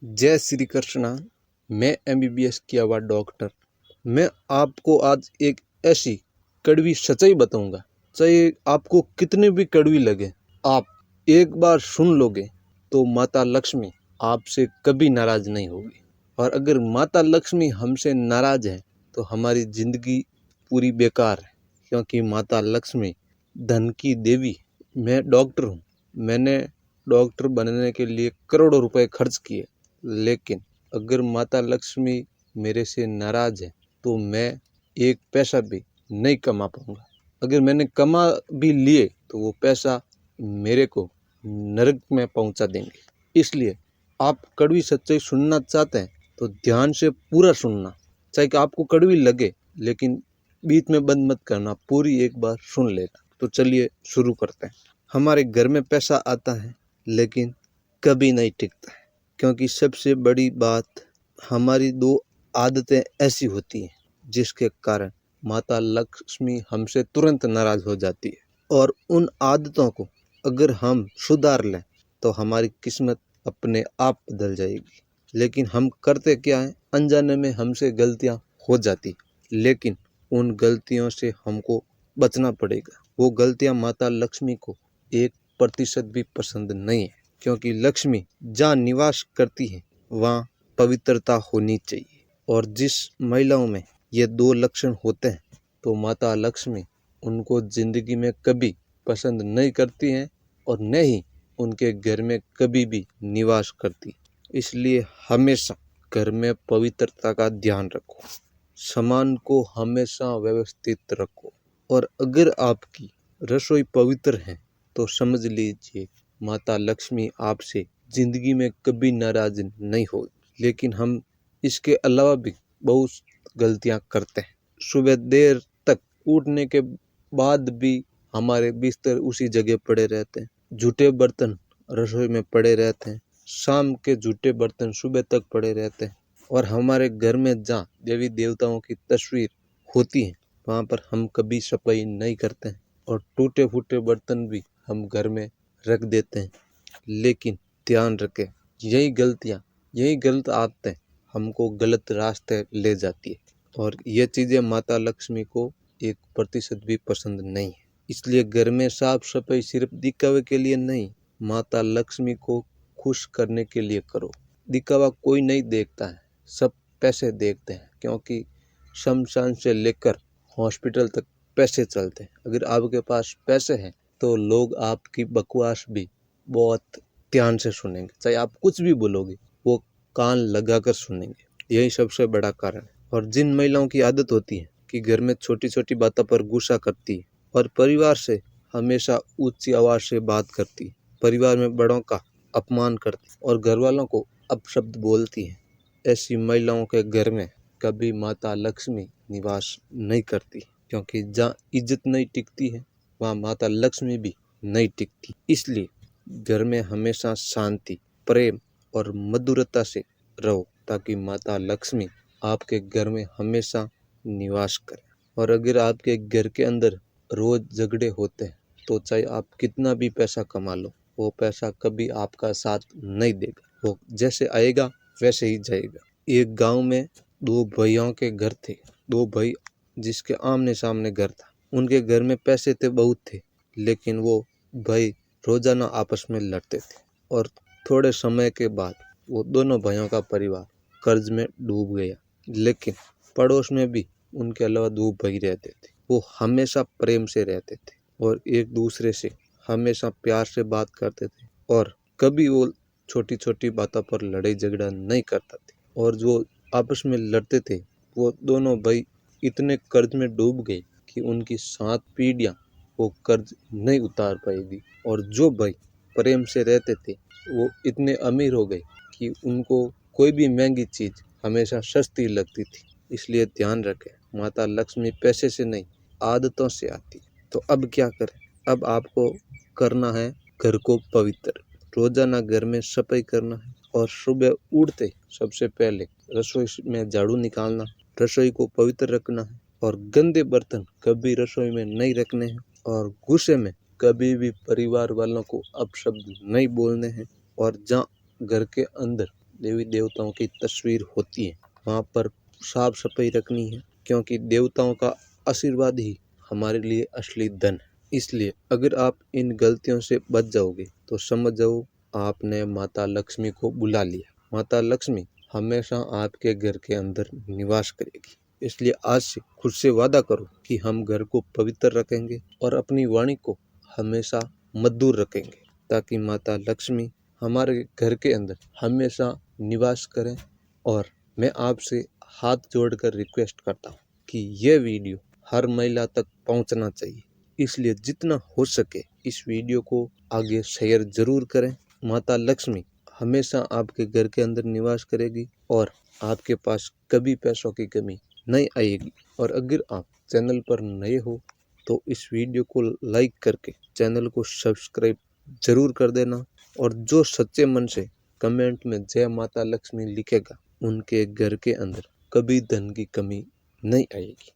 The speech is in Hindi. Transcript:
जय श्री कृष्णा। मैं एमबीबीएस किया हुआ डॉक्टर। मैं आपको आज एक ऐसी कड़वी सच्चाई बताऊंगा, चाहे आपको कितनी भी कड़वी लगे, आप एक बार सुन लोगे तो माता लक्ष्मी आपसे कभी नाराज नहीं होगी। और अगर माता लक्ष्मी हमसे नाराज है तो हमारी जिंदगी पूरी बेकार है, क्योंकि माता लक्ष्मी धन की देवी। मैं डॉक्टर हूँ, मैंने डॉक्टर बनने के लिए करोड़ों रुपए खर्च किए, लेकिन अगर माता लक्ष्मी मेरे से नाराज है तो मैं एक पैसा भी नहीं कमा पाऊंगा। अगर मैंने कमा भी लिए तो वो पैसा मेरे को नरक में पहुंचा देंगे। इसलिए आप कड़वी सच्चाई सुनना चाहते हैं तो ध्यान से पूरा सुनना, चाहे कि आपको कड़वी लगे, लेकिन बीच में बंद मत करना, पूरी एक बार सुन लेना। तो चलिए शुरू करते हैं। हमारे घर में पैसा आता है लेकिन कभी नहीं टिकता है, क्योंकि सबसे बड़ी बात हमारी दो आदतें ऐसी होती हैं जिसके कारण माता लक्ष्मी हमसे तुरंत नाराज हो जाती है। और उन आदतों को अगर हम सुधार लें तो हमारी किस्मत अपने आप बदल जाएगी। लेकिन हम करते क्या है, अनजाने में हमसे गलतियां हो जाती, लेकिन उन गलतियों से हमको बचना पड़ेगा। वो गलतियां माता लक्ष्मी को 1% भी पसंद नहीं है, क्योंकि लक्ष्मी जहाँ निवास करती है वहाँ पवित्रता होनी चाहिए। और जिस महिलाओं में ये दो लक्षण होते हैं तो माता लक्ष्मी उनको जिंदगी में कभी पसंद नहीं करती हैं और न ही उनके घर में कभी भी निवास करती। इसलिए हमेशा घर में पवित्रता का ध्यान रखो, सामान को हमेशा व्यवस्थित रखो। और अगर आपकी रसोई पवित्र है तो समझ लीजिए माता लक्ष्मी आपसे जिंदगी में कभी नाराज नहीं होगी। लेकिन हम इसके अलावा भी बहुत गलतियां करते हैं। सुबह देर तक उठने के बाद भी हमारे बिस्तर उसी जगह पड़े रहते हैं, जूठे बर्तन रसोई में पड़े रहते हैं, शाम के जूठे बर्तन सुबह तक पड़े रहते हैं। और हमारे घर में जहाँ देवी देवताओं की तस्वीर होती है वहाँ पर हम कभी सफाई नहीं करते हैं, और टूटे फूटे बर्तन भी हम घर में रख देते हैं। लेकिन ध्यान रखें, यही गलत आदतें हमको गलत रास्ते ले जाती है, और ये चीज़ें माता लक्ष्मी को 1% भी पसंद नहीं है। इसलिए घर में साफ सफाई सिर्फ दिखावे के लिए नहीं, माता लक्ष्मी को खुश करने के लिए करो। दिखावा कोई नहीं देखता है, सब पैसे देखते हैं, क्योंकि शमशान से लेकर हॉस्पिटल तक पैसे चलते हैं। अगर आपके पास पैसे हैं तो लोग आपकी बकवास भी बहुत ध्यान से सुनेंगे, चाहे आप कुछ भी बोलोगे वो कान लगाकर सुनेंगे। यही सबसे बड़ा कारण है। और जिन महिलाओं की आदत होती है कि घर में छोटी छोटी बातों पर गुस्सा करती है और परिवार से हमेशा ऊंची आवाज से बात करती है, परिवार में बड़ों का अपमान करती और घर वालों को अपशब्द बोलती है, ऐसी महिलाओं के घर में कभी माता लक्ष्मी निवास नहीं करती, क्योंकि जहाँ इज्जत नहीं टिकती है वहाँ माता लक्ष्मी भी नहीं टिकती। इसलिए घर में हमेशा शांति, प्रेम और मधुरता से रहो, ताकि माता लक्ष्मी आपके घर में हमेशा निवास करे। और अगर आपके घर के अंदर रोज झगड़े होते हैं तो चाहे आप कितना भी पैसा कमा लो, वो पैसा कभी आपका साथ नहीं देगा। वो जैसे आएगा वैसे ही जाएगा। एक गांव में दो भाइयों के घर थे, दो भाई जिसके आमने सामने घर था। उनके घर में पैसे थे, बहुत थे, लेकिन वो भाई रोजाना आपस में लड़ते थे। और थोड़े समय के बाद वो दोनों भाइयों का परिवार कर्ज में डूब गया। लेकिन पड़ोस में भी उनके अलावा दो भाई रहते थे, वो हमेशा प्रेम से रहते थे और एक दूसरे से हमेशा प्यार से बात करते थे, और कभी वो छोटी छोटी बातों पर लड़ाई झगड़ा नहीं करता थे। और जो आपस में लड़ते थे वो दोनों भाई इतने कर्ज में डूब गए कि उनकी 7 पीढ़ियां वो कर्ज नहीं उतार पाएगी। और जो भाई प्रेम से रहते थे वो इतने अमीर हो गए कि उनको कोई भी महंगी चीज हमेशा सस्ती लगती थी। इसलिए ध्यान रखें, माता लक्ष्मी पैसे से नहीं, आदतों से आती है। तो अब क्या करें? अब आपको करना है घर को पवित्र, रोजाना घर में सफाई करना है, और सुबह उठते सबसे पहले रसोई में झाड़ू निकालना, रसोई को पवित्र रखना है, और गंदे बर्तन कभी रसोई में नहीं रखने हैं, और गुस्से में कभी भी परिवार वालों को अपशब्द नहीं बोलने हैं। और जहाँ घर के अंदर देवी देवताओं की तस्वीर होती है वहाँ पर साफ सफाई रखनी है, क्योंकि देवताओं का आशीर्वाद ही हमारे लिए असली धन है। इसलिए अगर आप इन गलतियों से बच जाओगे तो समझ जाओ आपने माता लक्ष्मी को बुला लिया। माता लक्ष्मी हमेशा आपके घर के अंदर निवास करेगी। इसलिए आज से खुद से वादा करो कि हम घर को पवित्र रखेंगे और अपनी वाणी को हमेशा मधुर रखेंगे, ताकि माता लक्ष्मी हमारे घर के अंदर हमेशा निवास करें। और मैं आपसे हाथ जोड़कर रिक्वेस्ट करता हूँ कि यह वीडियो हर महिला तक पहुँचना चाहिए, इसलिए जितना हो सके इस वीडियो को आगे शेयर जरूर करें। माता लक्ष्मी हमेशा आपके घर के अंदर निवास करेगी और आपके पास कभी पैसों की कमी नहीं आएगी। और अगर आप चैनल पर नए हो तो इस वीडियो को लाइक करके चैनल को सब्सक्राइब जरूर कर देना। और जो सच्चे मन से कमेंट में जय माता लक्ष्मी लिखेगा उनके घर के अंदर कभी धन की कमी नहीं आएगी।